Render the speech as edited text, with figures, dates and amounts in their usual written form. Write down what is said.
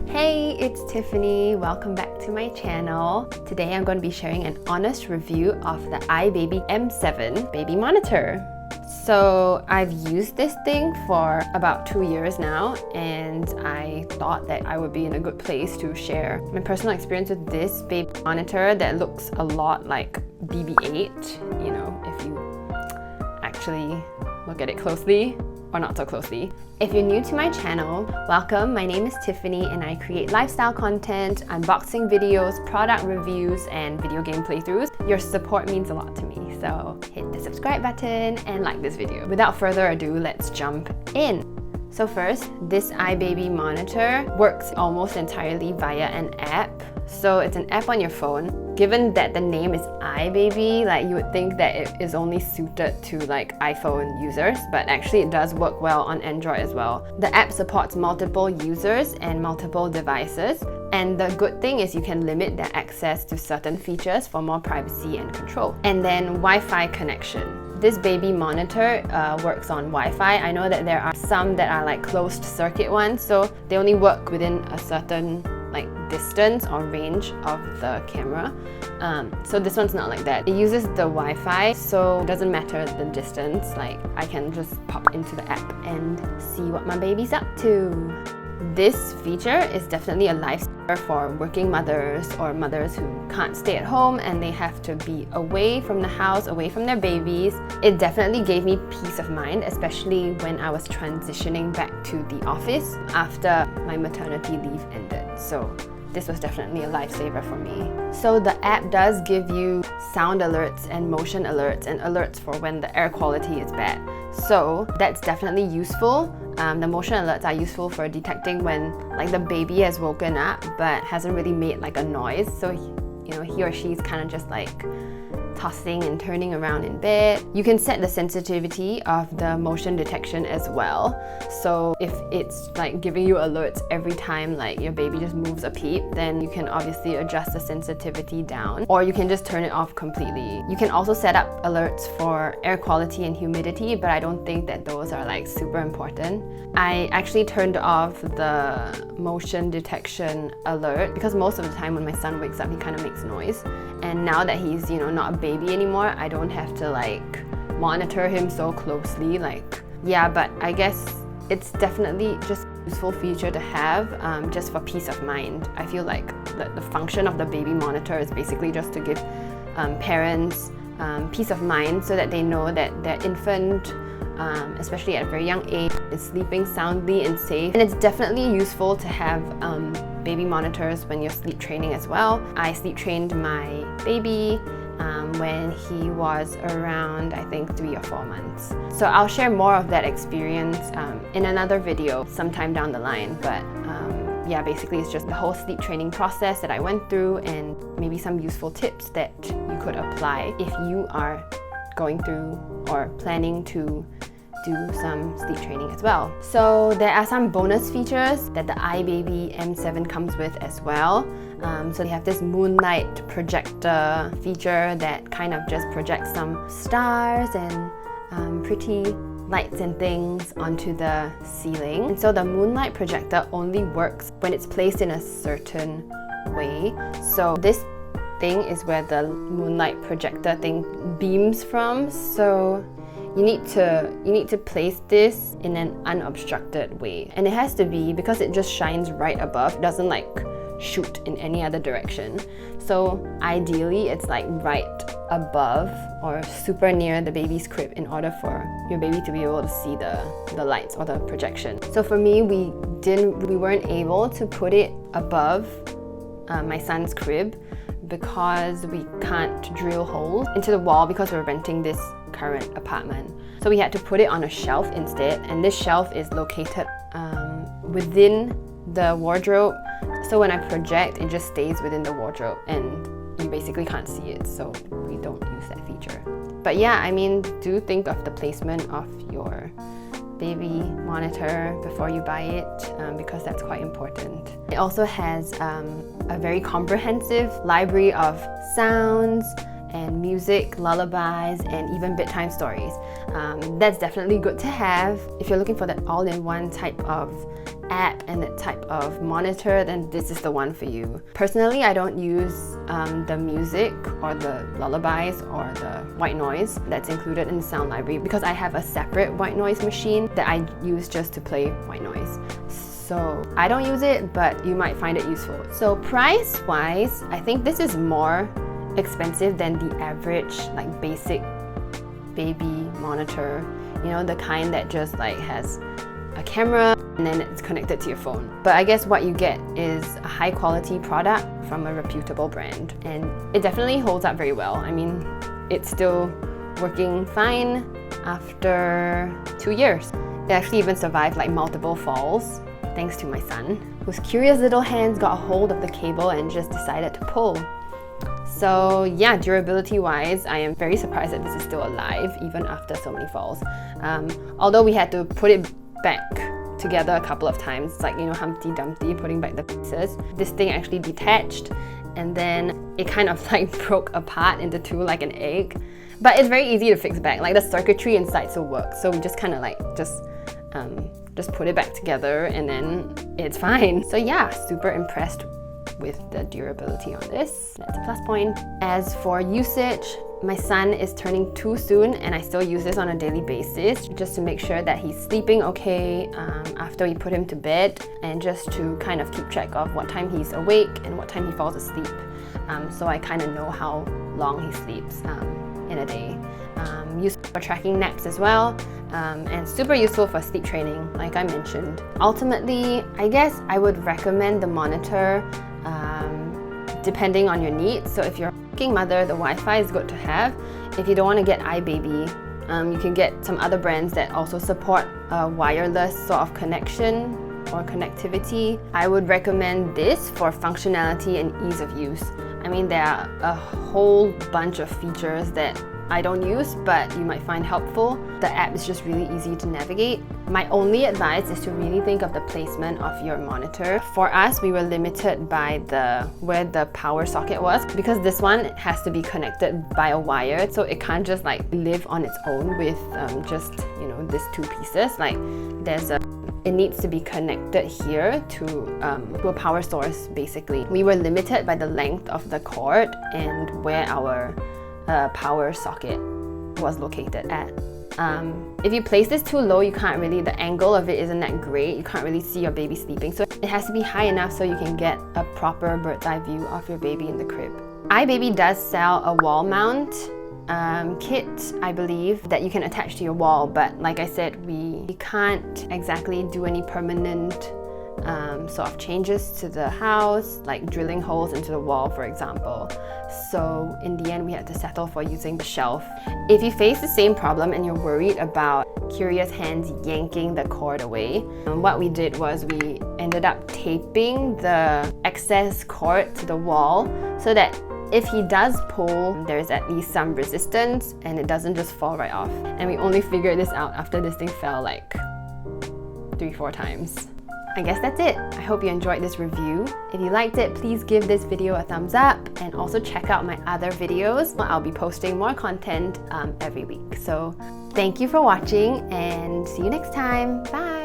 Hey, it's Tiffany. Welcome back to my channel. Today I'm going to be sharing an honest review of the iBaby M7 baby monitor. So I've used this thing for about 2 years now, and I thought that I would be in a good place to share my personal experience with this baby monitor that looks a lot like BB8, you know, if you actually look at it closely. Or not so closely. If you're new to my channel, welcome. My name is Tiffany and I create lifestyle content, unboxing videos, product reviews, and video game playthroughs. Your support means a lot to me, so hit the subscribe button and like this video. Without further ado, let's jump in. So first, this iBaby monitor works almost entirely via an app. So it's an app on your phone. Given that the name is iBaby, like you would think that it is only suited to like iPhone users, but actually it does work well on Android as well. The app supports multiple users and multiple devices, and the good thing is you can limit their access to certain features for more privacy and control. And then Wi-Fi connection. This baby monitor works on Wi-Fi. I know that there are some that are like closed circuit ones, so they only work within a certain like distance or range of the camera. So this one's not like that. It uses the Wi-Fi, so it doesn't matter the distance. Like I can just pop into the app and see what my baby's up to. This feature is definitely a lifesaver for working mothers or mothers who can't stay at home and they have to be away from the house, away from their babies. It definitely gave me peace of mind, especially when I was transitioning back to the office after my maternity leave ended. So this was definitely a lifesaver for me. So the app does give you sound alerts and motion alerts and alerts for when the air quality is bad. So that's definitely useful. The motion alerts are useful for detecting when like the baby has woken up but hasn't really made like a noise. So you know, he or she is kind of just like tossing and turning around in bed. You can set the sensitivity of the motion detection as well. So if it's like giving you alerts every time like your baby just moves a peep, then you can obviously adjust the sensitivity down, or you can just turn it off completely. You can also set up alerts for air quality and humidity, but I don't think that those are like super important. I actually turned off the motion detection alert because most of the time when my son wakes up, he kind of makes noise. And now that he's, you know, not a baby anymore, I don't have to like monitor him so closely. Like, yeah, but I guess it's definitely just a useful feature to have just for peace of mind. I feel like the function of the baby monitor is basically just to give parents peace of mind so that they know that their infant, especially at a very young age, is sleeping soundly and safe. And it's definitely useful to have baby monitors when you're sleep training as well. I sleep trained my baby when he was around, I think, 3 or 4 months. So I'll share more of that experience in another video sometime down the line. But yeah, basically it's just the whole sleep training process that I went through and maybe some useful tips that you could apply if you are going through or planning to do some sleep training as well. So there are some bonus features that the iBaby M7 comes with as well. So they have this moonlight projector feature that kind of just projects some stars and pretty lights and things onto the ceiling. And so the moonlight projector only works when it's placed in a certain way. So this thing is where the moonlight projector thing beams from. So you need to place this in an unobstructed way. And it has to be because it just shines right above. It doesn't like shoot in any other direction. So ideally it's like right above or super near the baby's crib in order for your baby to be able to see the lights or the projection. So for me, we weren't able to put it above my son's crib because we can't drill holes into the wall because we're renting this current apartment. So we had to put it on a shelf instead, and this shelf is located within the wardrobe. So when I project, it just stays within the wardrobe and you basically can't see it, so we don't use that feature. But yeah, I mean, do think of the placement of your baby monitor before you buy it because that's quite important. It also has a very comprehensive library of sounds and music, lullabies, and even bedtime stories. That's definitely good to have if you're looking for that all-in-one type of app and that type of monitor, then this is the one for you. Personally, I don't use the music or the lullabies or the white noise that's included in the sound library because I have a separate white noise machine that I use just to play white noise. So I don't use it, but you might find it useful. So price wise, I think this is more expensive than the average like basic baby monitor, you know, the kind that just like has a camera and then it's connected to your phone. But I guess what you get is a high quality product from a reputable brand, and it definitely holds up very well. I mean, it's still working fine after 2 years. It actually even survived like multiple falls, thanks to my son, whose curious little hands got a hold of the cable and just decided to pull. So yeah, durability wise, I am very surprised that this is still alive even after so many falls. Although we had to put it back together a couple of times, it's like, you know, Humpty Dumpty putting back the pieces. This thing actually detached and then it kind of like broke apart into two like an egg. But it's very easy to fix back, like the circuitry inside still works. So we just kind of like just put it back together and then it's fine. So yeah, super impressed with the durability on this. That's a plus point. As for usage, my son is turning 2 soon and I still use this on a daily basis just to make sure that he's sleeping okay after we put him to bed, and just to kind of keep track of what time he's awake and what time he falls asleep. So I kind of know how long he sleeps in a day. Useful for tracking naps as well, and super useful for sleep training, like I mentioned. Ultimately, I guess I would recommend the monitor depending on your needs. So if you're a working mother, the Wi-Fi is good to have. If you don't want to get iBaby, you can get some other brands that also support a wireless sort of connection or connectivity. I would recommend this for functionality and ease of use. I mean, there are a whole bunch of features that I don't use, but you might find helpful. The app is just really easy to navigate. My only advice is to really think of the placement of your monitor. For us, we were limited by where the power socket was, because this one has to be connected by a wire, so it can't just like live on its own with just, you know, these 2 pieces. Like it needs to be connected here to a power source basically. We were limited by the length of the cord and where our power socket was located at. If you place this too low, you can't really, the angle of it isn't that great. You can't really see your baby sleeping. So it has to be high enough so you can get a proper bird's eye view of your baby in the crib. iBaby does sell a wall mount kit, I believe, that you can attach to your wall, but like I said, we can't exactly do any permanent sort of changes to the house, like drilling holes into the wall, for example. So in the end, we had to settle for using the shelf. If you face the same problem and you're worried about curious hands yanking the cord away, what we did was we ended up taping the excess cord to the wall so that if he does pull, there's at least some resistance and it doesn't just fall right off. And we only figured this out after this thing fell like 3-4 times. I guess that's it. I hope you enjoyed this review. If you liked it, please give this video a thumbs up and also check out my other videos. I'll be posting more content every week. So thank you for watching and see you next time. Bye!